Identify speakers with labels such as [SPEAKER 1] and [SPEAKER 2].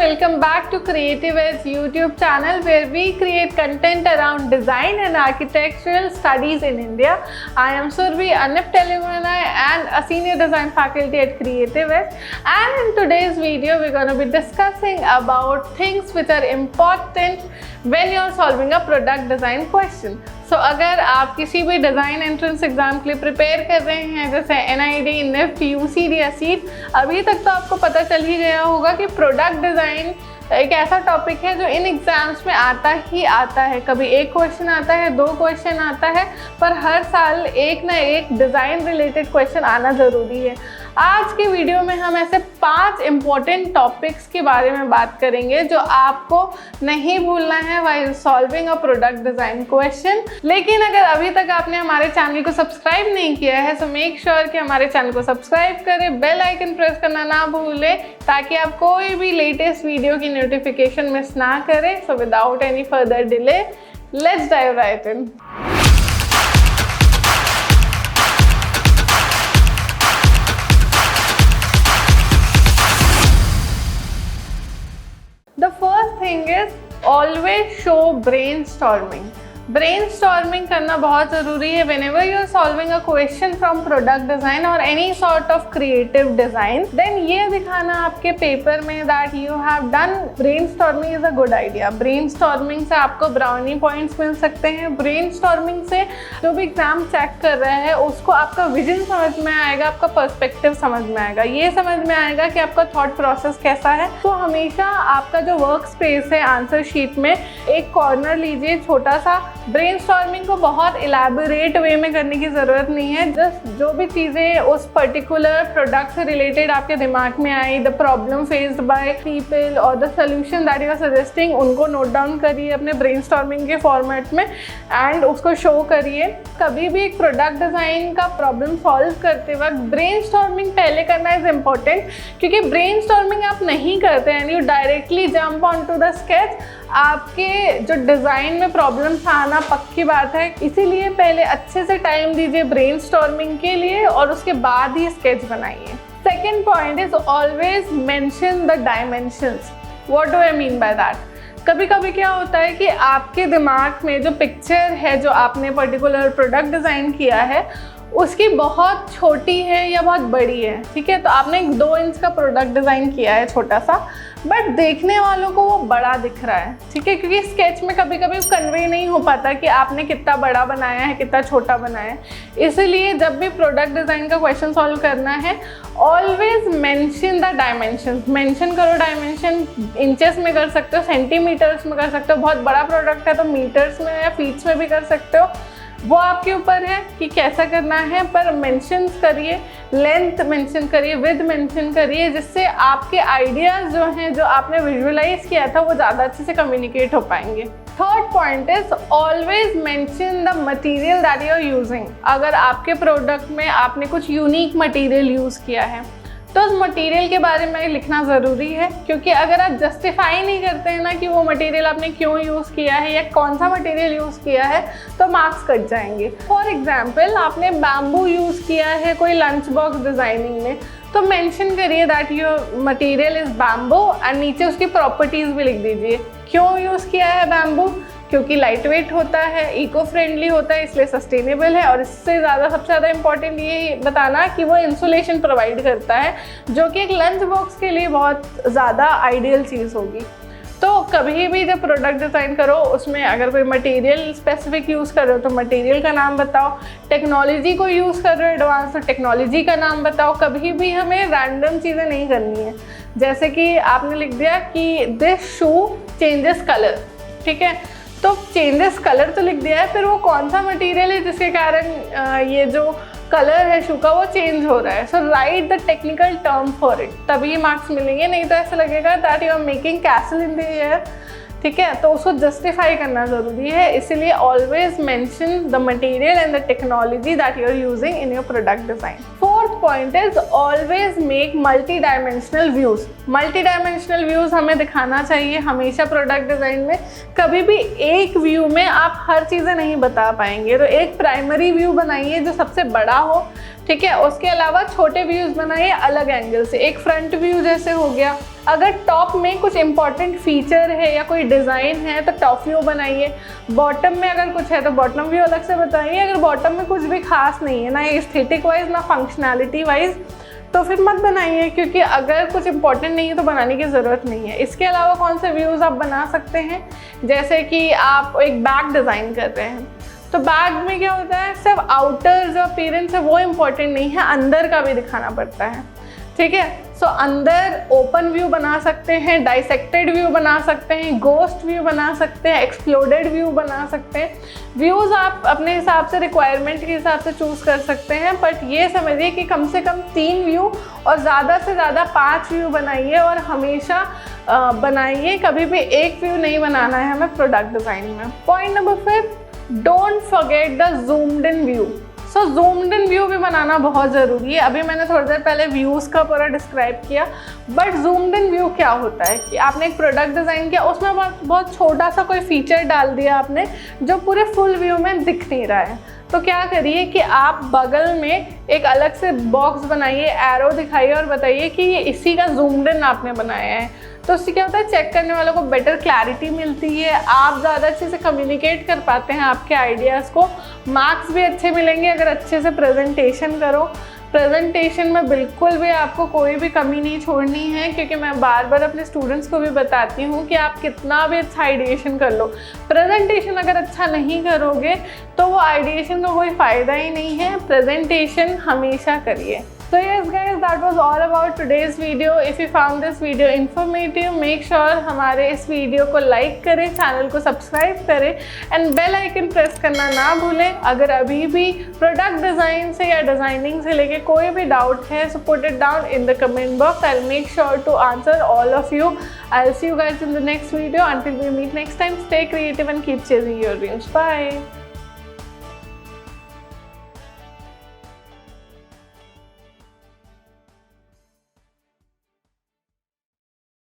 [SPEAKER 1] welcome back to Creative Edge YouTube channel where we create content around design and architectural studies in India. I am Survi Anip Telemanai and a senior design faculty at Creative Edge, and in today's video we're going to be discussing about things which are important when you're solving a product design question. So अगर आप किसी भी design entrance exam के लिए prepare कर रहे हैं जैसे NID, NIFT, UCD या सीट, अभी तक तो आपको पता चल ही गया होगा कि प्रोडक्ट डिज़ाइन एक ऐसा टॉपिक है जो इन एग्ज़ाम्स में आता ही आता है। कभी एक क्वेश्चन आता है, दो क्वेश्चन आता है, पर हर साल एक ना एक डिज़ाइन रिलेटेड क्वेश्चन आना ज़रूरी है। आज के वीडियो में हम ऐसे 5 इम्पॉर्टेंट टॉपिक्स के बारे में बात करेंगे जो आपको नहीं भूलना है while solving a product design question. लेकिन अगर अभी तक आपने हमारे चैनल को सब्सक्राइब नहीं किया है तो मेक श्योर कि हमारे चैनल को सब्सक्राइब करें, बेल आइकन प्रेस करना ना भूलें ताकि आप कोई भी लेटेस्ट वीडियो की नोटिफिकेशन मिस ना करें। So without any further delay let's dive right in. The first thing is always show brainstorming. Brainstorming करना बहुत ज़रूरी है whenever you are solving a question from product design or any sort of creative design. Then ये दिखाना आपके paper में that you have done brainstorming is a good idea. brainstorming से आपको ब्राउनी पॉइंट्स मिल सकते हैं। brainstorming से जो भी एग्ज़ाम चेक कर रहा है उसको आपका विजन समझ में आएगा, आपका पर्सपेक्टिव समझ में आएगा, ये समझ में आएगा कि आपका थॉट प्रोसेस कैसा है। तो हमेशा आपका जो वर्क स्पेस है आंसर शीट में एक कॉर्नर लीजिए छोटा सा। ब्रेनस्टॉर्मिंग को बहुत इलैबोरेट वे में करने की ज़रूरत नहीं है। जस्ट जो भी चीज़ें उस पर्टिकुलर प्रोडक्ट से रिलेटेड आपके दिमाग में आई, the problem faced by people और the solution that you are suggesting, उनको नोट डाउन करिए अपने ब्रेनस्टॉर्मिंग के फॉर्मेट में एंड उसको शो करिए। कभी भी एक प्रोडक्ट डिज़ाइन का प्रॉब्लम सॉल्व करते वक्त ब्रेनस्टॉर्मिंग पहले करना इज़ इम्पॉर्टेंट, क्योंकि ब्रेनस्टॉर्मिंग आप नहीं करते and you directly jump on to the sketch, आपके जो डिज़ाइन में प्रॉब्लम्स आना पक्की बात है। इसीलिए पहले अच्छे से टाइम दीजिए ब्रेनस्टॉर्मिंग के लिए और उसके बाद ही स्केच बनाइए। Second point is always mention the dimensions. What do I mean by that? कभी कभी क्या होता है कि आपके दिमाग में जो पिक्चर है जो आपने पर्टिकुलर प्रोडक्ट डिज़ाइन किया है उसकी बहुत छोटी है या बहुत बड़ी है, ठीक है। तो आपने एक 2 इंच का प्रोडक्ट डिज़ाइन किया है छोटा सा, बट देखने वालों को वो बड़ा दिख रहा है, ठीक है, क्योंकि स्केच में कभी कभी कन्वे नहीं हो पाता कि आपने कितना बड़ा बनाया है, कितना छोटा बनाया है। इसलिए जब भी प्रोडक्ट डिज़ाइन का क्वेश्चन सॉल्व करना है always mention the dimension. Mention करो डायमेंशन, इंचेस में कर सकते हो, सेंटीमीटर्स में कर सकते हो, बहुत बड़ा प्रोडक्ट है तो मीटर्स में या फीट्स में भी कर सकते हो, वो आपके ऊपर है कि कैसा करना है, पर मेंशन करिए, लेंथ मेंशन करिए, विड्थ मेंशन करिए, जिससे आपके आइडियाज़ जो हैं जो आपने विजुअलाइज किया था वो ज़्यादा अच्छे से कम्युनिकेट हो पाएंगे। Third point is always mention the material that you are using. अगर आपके प्रोडक्ट में आपने कुछ यूनिक मटेरियल यूज़ किया है तो उस मटेरियल के बारे में लिखना ज़रूरी है, क्योंकि अगर आप जस्टिफाई नहीं करते हैं ना कि वो मटेरियल आपने क्यों यूज़ किया है या कौन सा मटेरियल यूज़ किया है तो मार्क्स कट जाएंगे। फॉर एग्जांपल आपने बैम्बू यूज़ किया है कोई लंच बॉक्स डिज़ाइनिंग में, तो मेंशन करिए that your material is bamboo and नीचे उसकी प्रॉपर्टीज़ भी लिख दीजिए। क्यों यूज़ किया है बैम्बू? क्योंकि लाइट वेट होता है, इको फ्रेंडली होता है, इसलिए सस्टेनेबल है, और इससे ज़्यादा सबसे ज़्यादा इम्पॉर्टेंट ये बताना कि वो इंसुलेशन प्रोवाइड करता है, जो कि एक लंच बॉक्स के लिए बहुत ज़्यादा आइडियल चीज़ होगी। तो कभी भी जब प्रोडक्ट डिज़ाइन करो उसमें अगर कोई मटेरियल स्पेसिफिक यूज़ कर रहे हो तो मटेरियल का नाम बताओ, टेक्नोलॉजी को यूज़ कर रहे हो एडवांस तो टेक्नोलॉजी का नाम बताओ। कभी भी हमें रैंडम चीज़ें नहीं करनी है, जैसे कि आपने लिख दिया कि दिस शू चेंजेस कलर, ठीक है, तो चेंजेस कलर तो लिख दिया है, फिर वो कौन सा मटेरियल है जिसके कारण ये जो कलर है शू का वो चेंज हो रहा है। So write the technical term for it, तभी मार्क्स मिलेंगे, नहीं तो ऐसा लगेगा that you are making castle in the air, ठीक है। तो उसको जस्टिफाई करना ज़रूरी है, इसीलिए always mention the material and the technology that you are using in your product design. Fourth point is always make multi dimensional views. Multi dimensional views हमें दिखाना चाहिए हमेशा प्रोडक्ट डिज़ाइन में। कभी भी एक व्यू में आप हर चीज़ें नहीं बता पाएंगे, तो एक प्राइमरी व्यू बनाइए जो सबसे बड़ा हो, ठीक है। उसके अलावा छोटे व्यूज़ बनाइए अलग एंगल से, एक फ्रंट व्यू जैसे हो गया। अगर टॉप में कुछ इंपॉर्टेंट फीचर है या कोई डिज़ाइन है तो टॉप व्यू बनाइए। बॉटम में अगर कुछ है तो बॉटम व्यू अलग से बताइए। अगर बॉटम में कुछ भी खास नहीं है, ना एस्थेटिक वाइज ना फंक्शनैलिटी वाइज, तो फिर मत बनाइए, क्योंकि अगर कुछ इंपॉर्टेंट नहीं है तो बनाने की ज़रूरत नहीं है। इसके अलावा कौन से व्यूज़ आप बना सकते हैं, जैसे कि आप एक बैग डिज़ाइन कर रहे हैं तो बैग में क्या होता है, सिर्फ आउटर जो अपीयरेंस है वो इम्पोर्टेंट नहीं है, अंदर का भी दिखाना पड़ता है। ठीक है, सो अंदर ओपन व्यू बना सकते हैं, डाइसेक्टेड व्यू बना सकते हैं, गोस्ट व्यू बना सकते हैं, एक्सप्लोडेड व्यू बना सकते हैं। व्यूज़ आप अपने हिसाब से रिक्वायरमेंट के हिसाब से चूज़ कर सकते हैं, बट ये समझिए कि कम से कम 3 व्यू और ज़्यादा से ज़्यादा 5 व्यू बनाइए, और हमेशा बनाइए, कभी भी एक व्यू नहीं बनाना है हमें प्रोडक्ट डिज़ाइन में। Point number 5, don't forget the zoomed in view. So zoomed in view भी बनाना बहुत ज़रूरी है। अभी मैंने थोड़ी देर पहले व्यूज़ का पूरा डिस्क्राइब किया, बट जूम्ड इन व्यू क्या होता है कि आपने एक प्रोडक्ट डिज़ाइन किया, उसमें बहुत छोटा सा कोई फीचर डाल दिया आपने जो पूरे फुल व्यू में दिख नहीं रहा है। तो क्या करिए कि आप बगल में एक अलग से बॉक्स बनाइए, एरो दिखाइए और बताइए कि ये इसी का जूम्ड इन आपने बनाया है। तो उससे क्या होता है, चेक करने वालों को बेटर क्लैरिटी मिलती है, आप ज़्यादा अच्छे से कम्युनिकेट कर पाते हैं आपके आइडियाज़ को, मार्क्स भी अच्छे मिलेंगे अगर अच्छे से प्रेजेंटेशन करो। प्रेजेंटेशन में बिल्कुल भी आपको कोई भी कमी नहीं छोड़नी है, क्योंकि मैं बार बार अपने स्टूडेंट्स को भी बताती हूँ कि आप कितना भी अच्छा आइडिएशन कर लो, प्रेजेंटेशन अगर अच्छा नहीं करोगे तो वो आइडिएशन का कोई फ़ायदा ही नहीं है। प्रेजेंटेशन हमेशा करिए। So yes guys, that was all about today's video. If you found this video informative, make sure हमारे इस वीडियो को लाइक करें, चैनल को सब्सक्राइब करें एंड बेल आइकन प्रेस करना ना भूलें। अगर अभी भी प्रोडक्ट डिज़ाइन से या डिज़ाइनिंग से लेके कोई भी डाउट है, so put it down in the comment box. I'll make sure to answer all of you. I'll see you guys in the next video. Until we meet next time, stay creative and keep chasing your dreams. Bye.